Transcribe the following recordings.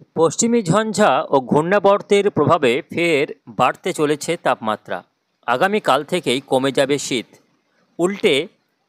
পশ্চিমী ঝঞ্ঝা ও ঘূর্ণাবর্তের প্রভাবে ফের বাড়তে চলেছে তাপমাত্রা। আগামীকাল থেকেই কমে যাবে শীত, উল্টে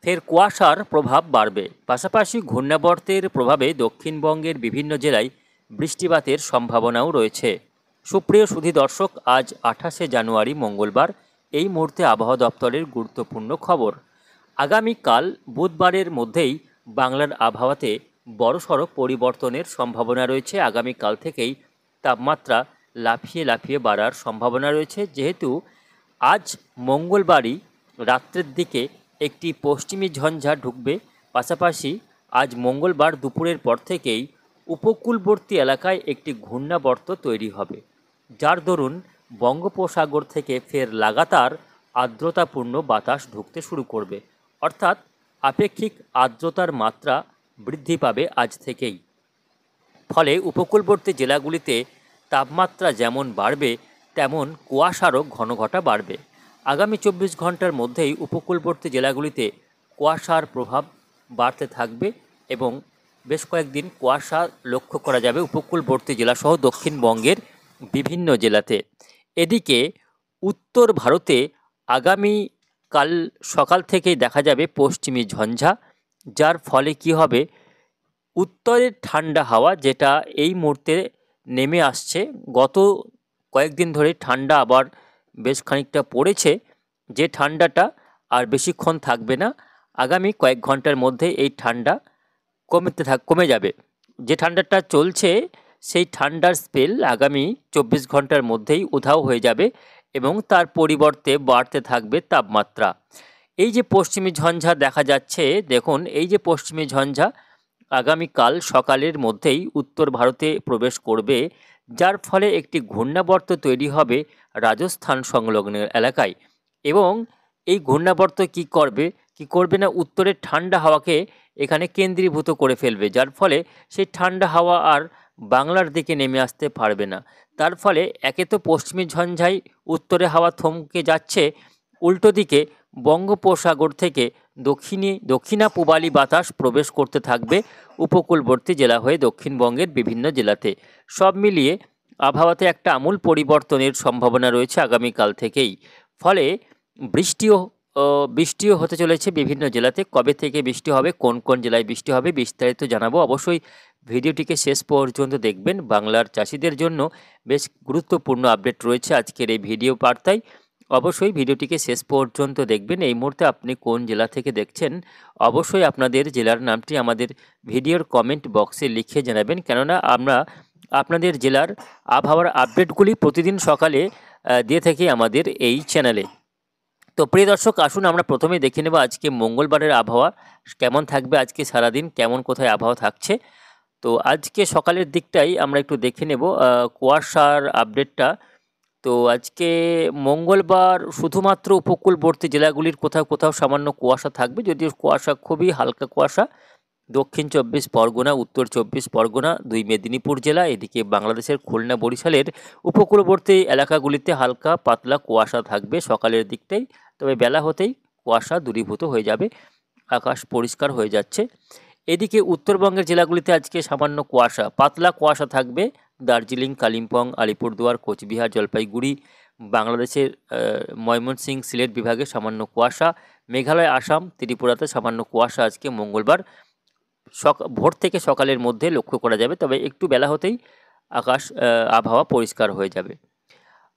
ফের কুয়াশার প্রভাব বাড়বে। পাশাপাশি ঘূর্ণাবর্তের প্রভাবে দক্ষিণবঙ্গের বিভিন্ন জেলায় বৃষ্টিপাতের সম্ভাবনাও রয়েছে। সুপ্রিয় সুধী দর্শক, আজ 28শে জানুয়ারি মঙ্গলবার। এই মুহূর্তে আবহাওয়া দপ্তরের গুরুত্বপূর্ণ খবর। আগামীকাল বুধবারের মধ্যেই বাংলার আবহাওয়াতে বড়সড় পরিবর্তনের সম্ভাবনা রয়েছে। আগামীকাল থেকেই তাপমাত্রা লাফিয়ে লাফিয়ে বাড়ার সম্ভাবনা রয়েছে, যেহেতু আজ মঙ্গলবারই রাত্রের দিকে একটি পশ্চিমী ঝঞ্ঝা ঢুকবে। পাশাপাশি আজ মঙ্গলবার দুপুরের পর থেকেই উপকূলবর্তী এলাকায় একটি ঘূর্ণাবর্ত তৈরি হবে, যার দরুন বঙ্গোপসাগর থেকে ফের লাগাতার আর্দ্রতাপূর্ণ বাতাস ঢুকতে শুরু করবে। অর্থাৎ আপেক্ষিক আর্দ্রতার মাত্রা বৃদ্ধি পাবে আজ থেকেই। ফলে উপকূলবর্তী জেলাগুলিতে তাপমাত্রা যেমন বাড়বে, তেমন কুয়াশারও ঘনঘটা বাড়বে। আগামী 24 ঘন্টার মধ্যেই উপকূলবর্তী জেলাগুলিতে কুয়াশার প্রভাব বাড়তে থাকবে এবং বেশ কয়েকদিন কুয়াশা লক্ষ্য করা যাবে উপকূলবর্তী জেলাসহ দক্ষিণবঙ্গের বিভিন্ন জেলাতে। এদিকে উত্তর ভারতে আগামী কাল সকাল থেকেই দেখা যাবে পশ্চিমী ঝঞ্ঝা, যার ফলে কি হবে, উত্তরের ঠান্ডা হাওয়া যেটা এই মুহূর্তে নেমে আসছে, গত কয়েকদিন ধরে ঠান্ডা আবার বেশ খানিকটা পড়েছে, যে ঠান্ডাটা আর বেশিক্ষণ থাকবে না। আগামী কয়েক ঘন্টার মধ্যে এই ঠান্ডা কমে যাবে। যে ঠান্ডাটা চলছে সেই ঠান্ডার স্পেল আগামী 24 ঘন্টার মধ্যেই উধাও হয়ে যাবে এবং তার পরিবর্তে বাড়তে থাকবে তাপমাত্রা। এই যে পশ্চিমী ঝঞ্ঝা দেখা যাচ্ছে, দেখুন এই যে পশ্চিমী ঝঞ্ঝা আগামীকাল সকালের মধ্যেই উত্তর ভারতে প্রবেশ করবে, যার ফলে একটি ঘূর্ণাবর্ত তৈরি হবে রাজস্থান সংলগ্ন এলাকায়। এবং এই ঘূর্ণাবর্ত কি করবে না, উত্তরের ঠান্ডা হাওয়াকে এখানে কেন্দ্রীভূত করে ফেলবে, যার ফলে সেই ঠান্ডা হাওয়া আর বাংলার দিকে নেমে আসতে পারবে না। তার ফলে একে তো পশ্চিমী ঝঞ্ঝায় উত্তরে হাওয়া থমকে যাচ্ছে, উল্টো দিকে বঙ্গোপসাগর থেকে দক্ষিণা পূবালি বাতাস প্রবেশ করতে থাকবে উপকূলবর্তী জেলা হয়ে দক্ষিণবঙ্গের বিভিন্ন জেলাতে। সব মিলিয়ে আবহাওয়াতে একটা আমূল পরিবর্তনের সম্ভাবনা রয়েছে আগামীকাল থেকেই। ফলে বৃষ্টিও বৃষ্টিও হতে চলেছে বিভিন্ন জেলাতে। কবে থেকে বৃষ্টি হবে, কোন কোন জেলায় বৃষ্টি হবে, বিস্তারিত জানাবো। অবশ্যই ভিডিওটিকে শেষ পর্যন্ত দেখবেন। বাংলার চাষিদের জন্য বেশ গুরুত্বপূর্ণ আপডেট রয়েছে আজকের এই ভিডিও বার্তায়। অবশ্যই ভিডিওটিকে শেষ পর্যন্ত দেখবেন। এই মুহূর্তে আপনি কোন জেলা থেকে দেখছেন, অবশ্যই আপনাদের জেলার নামটি আমাদের ভিডিওর কমেন্ট বক্সে লিখে জানাবেন, কেননা আমরা আপনাদের জেলার আবহাওয়ার আপডেটগুলি প্রতিদিন সকালে দিয়ে থাকি আমাদের এই চ্যানেলে। তো প্রিয় দর্শক, আসুন আমরা প্রথমেই দেখে নেব আজকে মঙ্গলবারের আবহাওয়া কেমন থাকবে, আজকে সারাদিন কেমন কোথায় আবহাওয়া থাকছে। তো আজকে সকালের দিকটাই আমরা একটু দেখে নেব কুয়াশার আপডেটটা। তো আজকে মঙ্গলবার শুধুমাত্র উপকূলবর্তী জেলাগুলির কোথাও কোথাও সামান্য কুয়াশা থাকবে, যদিও কুয়াশা খুবই হালকা কুয়াশা। দক্ষিণ 24 পরগনা, উত্তর 24 পরগনা, 2 মেদিনীপুর জেলা, এদিকে বাংলাদেশের খুলনা বরিশালের উপকূলবর্তী এলাকাগুলিতে হালকা পাতলা কুয়াশা থাকবে সকালের দিকটাই। তবে বেলা হতেই কুয়াশা দূরীভূত হয়ে যাবে, আকাশ পরিষ্কার হয়ে যাচ্ছে। এদিকে উত্তরবঙ্গের জেলাগুলিতে আজকে সামান্য কুয়াশা, পাতলা কুয়াশা থাকবে। দার্জিলিং, কালিম্পং, আলিপুরদুয়ার, কোচবিহার, জলপাইগুড়ি, বাংলাদেশের ময়মনসিংহ, সিলেট বিভাগে সামান্য কুয়াশা। মেঘালয়, আসাম, ত্রিপুরাতে সামান্য কুয়াশা আজকে মঙ্গলবার ভোর থেকে সকালের মধ্যে লক্ষ্য করা যাবে। তবে একটু বেলা হতেই আবহাওয়া পরিষ্কার হয়ে যাবে।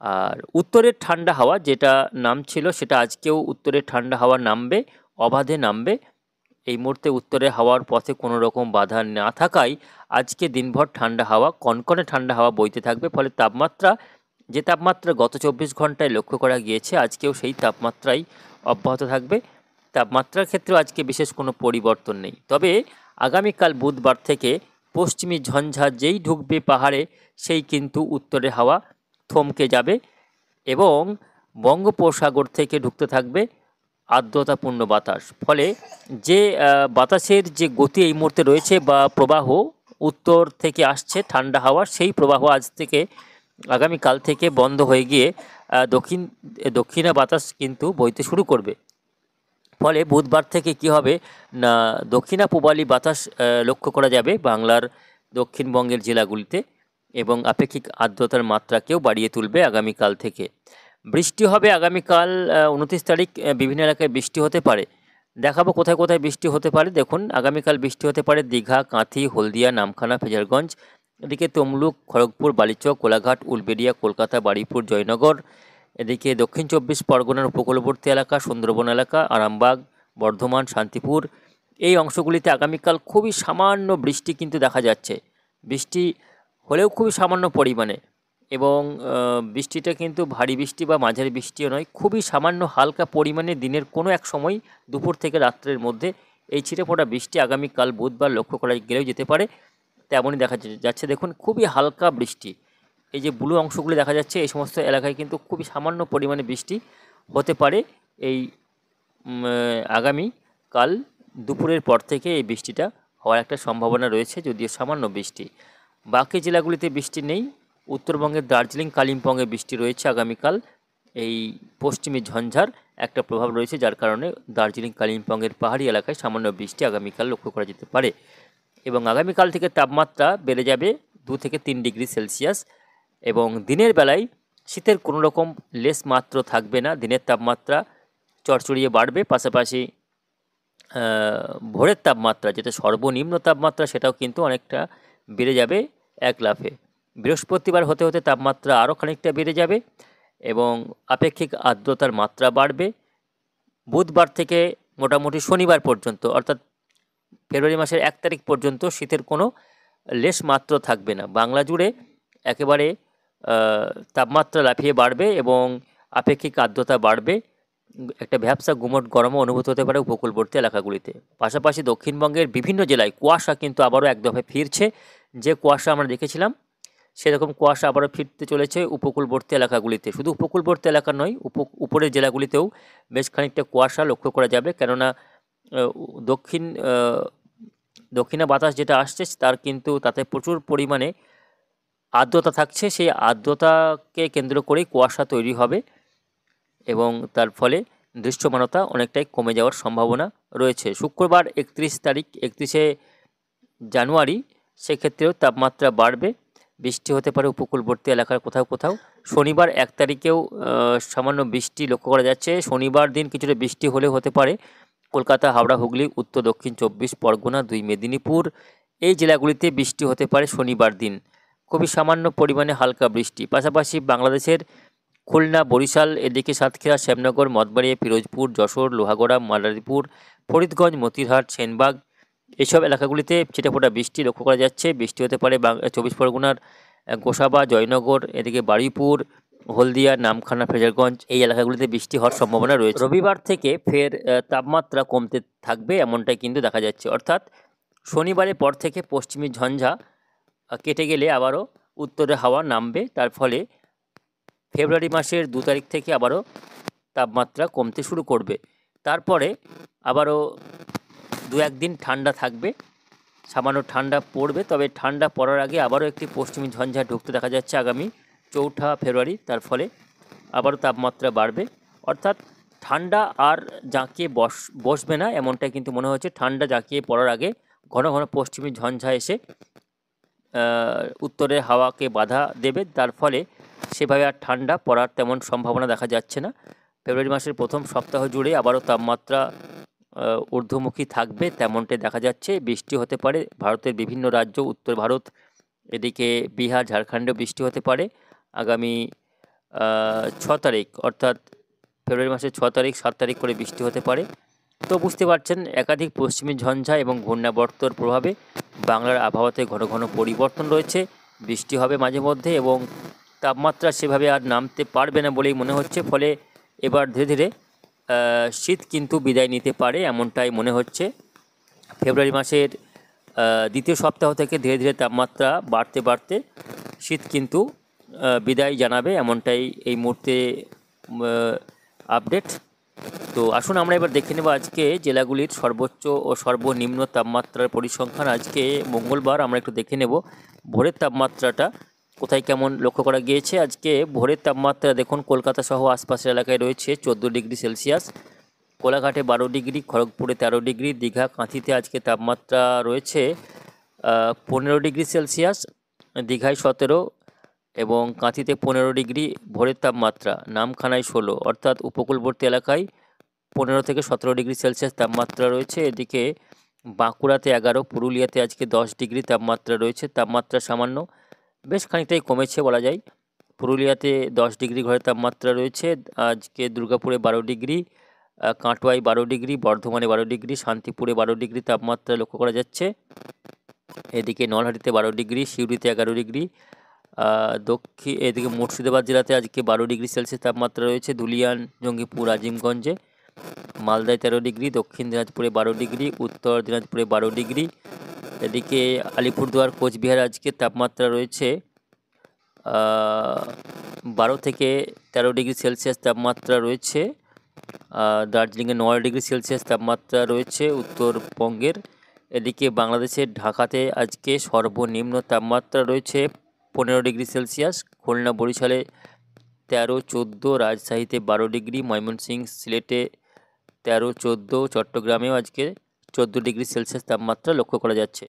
আর উত্তরের ঠান্ডা হাওয়া যেটা নামছিল, সেটা আজকেও উত্তরের ঠান্ডা হাওয়া নামবে, অবাধে নামবে। এই মুহূর্তে উত্তরে হাওয়ার পথে কোনো রকম বাধা না থাকায় আজকে দিনভর ঠান্ডা হাওয়া, কনকনে ঠান্ডা হাওয়া বইতে থাকবে। ফলে যে তাপমাত্রা গত 24 ঘন্টায় লক্ষ্য করা গিয়েছে, আজকেও সেই তাপমাত্রাই অব্যাহত থাকবে। তাপমাত্রার ক্ষেত্রেও আজকে বিশেষ কোনো পরিবর্তন নেই। তবে আগামীকাল বুধবার থেকে পশ্চিমী ঝঞ্ঝা যেই ঢুকবে পাহাড়ে, সেই কিন্তু উত্তরে হাওয়া থমকে যাবে এবং বঙ্গোপসাগর থেকে ঢুকতে থাকবে আর্দ্রতাপূর্ণ বাতাস। ফলে যে বাতাসের যে গতি এই মুহূর্তে রয়েছে বা প্রবাহ উত্তর থেকে আসছে ঠান্ডা হাওয়া, সেই প্রবাহ আগামীকাল থেকে বন্ধ হয়ে গিয়ে দক্ষিণা বাতাস কিন্তু বইতে শুরু করবে। ফলে বুধবার থেকে কি হবে না, দক্ষিণা পূবালি বাতাস লক্ষ্য করা যাবে বাংলার দক্ষিণবঙ্গের জেলাগুলিতে। এবং আপেক্ষিক আর্দ্রতার মাত্রাকেও বাড়িয়ে তুলবে আগামীকাল থেকে। বৃষ্টি হবে আগামীকাল 29 তারিখ, বিভিন্ন এলাকায় বৃষ্টি হতে পারে। দেখাবো কোথায় কোথায় বৃষ্টি হতে পারে। দেখুন, আগামীকাল বৃষ্টি হতে পারে দীঘা, কাঁথি, হলদিয়া, নামখানা, ফেজারগঞ্জ, এদিকে তমলুক, খড়গপুর, বালিচক, কোলাঘাট, উলবেড়িয়া, কলকাতা, বারুইপুর, জয়নগর, এদিকে দক্ষিণ 24 পরগনার উপকূলবর্তী এলাকা, সুন্দরবন এলাকা, আরামবাগ, বর্ধমান, শান্তিপুর, এই অংশগুলিতে আগামীকাল খুবই সামান্য বৃষ্টি কিন্তু দেখা যাচ্ছে। বৃষ্টি হলেও খুবই সামান্য পরিমাণে, এবং বৃষ্টিটা কিন্তু ভারী বৃষ্টি বা মাঝারি বৃষ্টিও নয়, খুবই সামান্য হালকা পরিমাণে দিনের কোনো এক সময় দুপুর থেকে রাত্রের মধ্যে এই ছিটেফোঁটা বৃষ্টি আগামীকাল বুধবার লক্ষ্য করা গেলেও যেতে পারে, তেমনই দেখা যাচ্ছে। দেখুন, খুবই হালকা বৃষ্টি, এই যে ব্লু অংশগুলি দেখা যাচ্ছে, এই সমস্ত এলাকায় কিন্তু খুবই সামান্য পরিমাণে বৃষ্টি হতে পারে। এই আগামী কাল দুপুরের পর থেকে এই বৃষ্টিটা হওয়ার একটা সম্ভাবনা রয়েছে, যদিও সামান্য বৃষ্টি। বাকি জেলাগুলিতে বৃষ্টি নেই। উত্তরবঙ্গের দার্জিলিং, কালিম্পংয়ে বৃষ্টি রয়েছে আগামীকাল। এই পশ্চিমী ঝঞ্ঝার একটা প্রভাব রয়েছে, যার কারণে দার্জিলিং, কালিম্পংয়ের পাহাড়ি এলাকায় সামান্য বৃষ্টি আগামীকাল লক্ষ্য করা যেতে পারে। এবং আগামীকাল থেকে তাপমাত্রা বেড়ে যাবে 2 থেকে 3 ডিগ্রি সেলসিয়াস, এবং দিনের বেলায় শীতের কোনো রকম লেশ মাত্র থাকবে না। দিনের তাপমাত্রা চড়চড়িয়ে বাড়বে, পাশাপাশি ভোরের তাপমাত্রা, যেটা সর্বনিম্ন তাপমাত্রা, সেটাও কিন্তু অনেকটা বেড়ে যাবে এক লাফে। বৃহস্পতিবার হতে হতে তাপমাত্রা আরও খানিকটা বেড়ে যাবে এবং আপেক্ষিক আর্দ্রতার মাত্রা বাড়বে। বুধবার থেকে মোটামুটি শনিবার পর্যন্ত, অর্থাৎ ফেব্রুয়ারি মাসের 1 তারিখ পর্যন্ত শীতের কোনো লেশ মাত্র থাকবে না। বাংলা জুড়ে একেবারে তাপমাত্রা লাফিয়ে বাড়বে এবং আপেক্ষিক আর্দ্রতা বাড়বে। একটা ভ্যাপসা গুমট গরমও অনুভূত হতে পারে উপকূলবর্তী এলাকাগুলিতে। পাশাপাশি দক্ষিণবঙ্গের বিভিন্ন জেলায় কুয়াশা কিন্তু আবারও এক দফায় ফিরছে। যে কুয়াশা আমরা দেখেছিলাম, সেরকম কুয়াশা আবারও ফিরতে চলেছে উপকূলবর্তী এলাকাগুলিতে। শুধু উপকূলবর্তী এলাকা নয়, উপরের জেলাগুলিতেও বেশ খানিকটা কুয়াশা লক্ষ্য করা যাবে, কেননা দক্ষিণা বাতাস যেটা আসছে তাতে প্রচুর পরিমাণে আর্দ্রতা থাকছে। সেই আর্দ্রতাকে কেন্দ্র করেই কুয়াশা তৈরি হবে এবং তার ফলে দৃশ্যমানতা অনেকটাই কমে যাওয়ার সম্ভাবনা রয়েছে। শুক্রবার 31শে জানুয়ারি, সেক্ষেত্রেও তাপমাত্রা বাড়বে, বৃষ্টি হতে পারে উপকূলবর্তী এলাকার কোথাও কোথাও। শনিবার 1 তারিখেও সামান্য বৃষ্টি লক্ষ্য করা যাচ্ছে। শনিবার দিন কিছুটা বৃষ্টি হলেও হতে পারে কলকাতা, হাওড়া, হুগলি, উত্তর দক্ষিণ 24 পরগনা, 2 মেদিনীপুর, এই জেলাগুলিতে বৃষ্টি হতে পারে শনিবার দিন, খুবই সামান্য পরিমাণে হালকা বৃষ্টি। পাশাপাশি বাংলাদেশের খুলনা, বরিশাল, এদিকে সাতক্ষীরা, শ্যামনগর, মঠবাড়িয়া, পিরোজপুর, যশোর, লোহাগড়া, মাদারীপুর, ফরিদগঞ্জ, মতিরহাট, সেনবাগ, এইসব এলাকাগুলিতে ছিটেফোঁটা বৃষ্টি লক্ষ্য করা যাচ্ছে। বৃষ্টি হতে পারে 24 পরগনার গোসাবা, জয়নগর, এদিকে বারুইপুর, হলদিয়া, নামখানা, ফেজারগঞ্জ, এই এলাকাগুলিতে বৃষ্টি হওয়ার সম্ভাবনা রয়েছে। রবিবার থেকে ফের তাপমাত্রা কমতে থাকবে, এমনটাই কিন্তু দেখা যাচ্ছে। অর্থাৎ শনিবারের পর থেকে পশ্চিমী ঝঞ্ঝা কেটে গেলে আবারও উত্তরে হাওয়া নামবে, তার ফলে ফেব্রুয়ারি মাসের 2 তারিখ থেকে আবারও তাপমাত্রা কমতে শুরু করবে। তারপরে আবারও 2-1 দিন ঠান্ডা থাকবে, সামান্য ঠান্ডা পড়বে, তবে ঠান্ডা পড়ার আগে আবারও একটি পশ্চিমী ঝঞ্ঝা ঢুকতে দেখা যাচ্ছে আগামী 4 ফেব্রুয়ারি। তার ফলে আবারও তাপমাত্রা বাড়বে, অর্থাৎ ঠান্ডা আর জাঁকিয়ে বসবে না, এমনটাই কিন্তু মনে হচ্ছে। ঠান্ডা জাঁকিয়ে পড়ার আগে ঘন ঘন পশ্চিমী ঝঞ্ঝা এসে উত্তরের হাওয়াকে বাধা দেবে, তার ফলে সেভাবে আর ঠান্ডা পড়ার তেমন সম্ভাবনা দেখা যাচ্ছে না। ফেব্রুয়ারি মাসের প্রথম সপ্তাহ জুড়ে আবারও তাপমাত্রা ঊর্ধ্বমুখী থাকবে, তেমনটাই দেখা যাচ্ছে। বৃষ্টি হতে পারে ভারতের বিভিন্ন রাজ্য, উত্তর ভারত, এদিকে বিহার, ঝাড়খণ্ডেও বৃষ্টি হতে পারে আগামী 6 তারিখ, অর্থাৎ ফেব্রুয়ারি মাসের 6 তারিখ, 7 তারিখ করে বৃষ্টি হতে পারে। তো বুঝতে পারছেন, একাধিক পশ্চিমী ঝঞ্ঝা এবং ঘূর্ণাবর্তর প্রভাবে বাংলার আবহাওয়াতে ঘন ঘন পরিবর্তন রয়েছে। বৃষ্টি হবে মাঝে মধ্যে এবং তাপমাত্রা সেভাবে আর নামতে পারবে না বলেই মনে হচ্ছে। ফলে এবার ধীরে ধীরে শীত কিন্তু বিদায় নিতে পারে, এমনটাই মনে হচ্ছে। ফেব্রুয়ারি মাসের দ্বিতীয় সপ্তাহ থেকে ধীরে ধীরে তাপমাত্রা বাড়তে বাড়তে শীত কিন্তু বিদায় জানাবে, এমনটাই এই মুহূর্তে আপডেট। তো আসুন আমরা এবার দেখে নেব আজকে জেলাগুলির সর্বোচ্চ ও সর্বনিম্ন তাপমাত্রার পরিসংখ্যান। আজকে মঙ্গলবার, আমরা একটু দেখে নেব ভোরের তাপমাত্রাটা কোথায় কেমন লক্ষ্য করা গিয়েছে। আজকে ভোরের তাপমাত্রা দেখুন, কলকাতা সহ আশপাশের এলাকায় রয়েছে 14 ডিগ্রি সেলসিয়াস, কোলাঘাটে 12 ডিগ্রি, খড়গপুরে 13 ডিগ্রি, দীঘা, কাঁথিতে আজকে তাপমাত্রা রয়েছে 15 ডিগ্রি সেলসিয়াস, দীঘায় 17 এবং কাঁথিতে 15 ডিগ্রি ভোরের তাপমাত্রা, নামখানায় 16, অর্থাৎ উপকূলবর্তী এলাকায় 15 থেকে 17 ডিগ্রি সেলসিয়াস তাপমাত্রা রয়েছে। এদিকে বাঁকুড়াতে 11, পুরুলিয়াতে আজকে 10 ডিগ্রি তাপমাত্রা রয়েছে। তাপমাত্রা সামান্য বেশ খানিকটাই কমেছে বলা যায়। পুরুলিয়াতে 10 ডিগ্রি ঘরের তাপমাত্রা রয়েছে। আজকে দুর্গাপুরে 12 ডিগ্রি, কাটোয়ায় 12 ডিগ্রি, বর্ধমানে 12 ডিগ্রি, শান্তিপুরে 12 ডিগ্রি তাপমাত্রা লক্ষ্য করা যাচ্ছে। এদিকে নলহাটিতে 12 ডিগ্রি, সিউড়িতে 11 ডিগ্রি, এদিকে মুর্শিদাবাদ জেলাতে আজকে 12 ডিগ্রি সেলসিয়াস তাপমাত্রা রয়েছে। ধুলিয়ান, জঙ্গিপুর, আজিমগঞ্জে, মালদায় 13 ডিগ্রি, দক্ষিণ দিনাজপুরে 12 ডিগ্রি, উত্তর দিনাজপুরে 12 ডিগ্রি। এদিকে আলিপুরদুয়ার, কোচবিহার আজকে তাপমাত্রা রয়েছে 12 থেকে 13 ডিগ্রি সেলসিয়াস তাপমাত্রা রয়েছে। দার্জিলিংয়ে 9 ডিগ্রি সেলসিয়াস তাপমাত্রা রয়েছে উত্তরবঙ্গের। এদিকে বাংলাদেশের ঢাকাতে আজকে সর্বনিম্ন তাপমাত্রা রয়েছে 15 ডিগ্রি সেলসিয়াস। খুলনা, বরিশালে 13, 14, রাজশাহীতে 12 ডিগ্রি, ময়মনসিংহ, সিলেটে 13, 14, চট্টগ্রামেও আজকে 14 ডিগ্রি সেলসিয়াস তাপমাত্রা লক্ষ্য করা যাচ্ছে।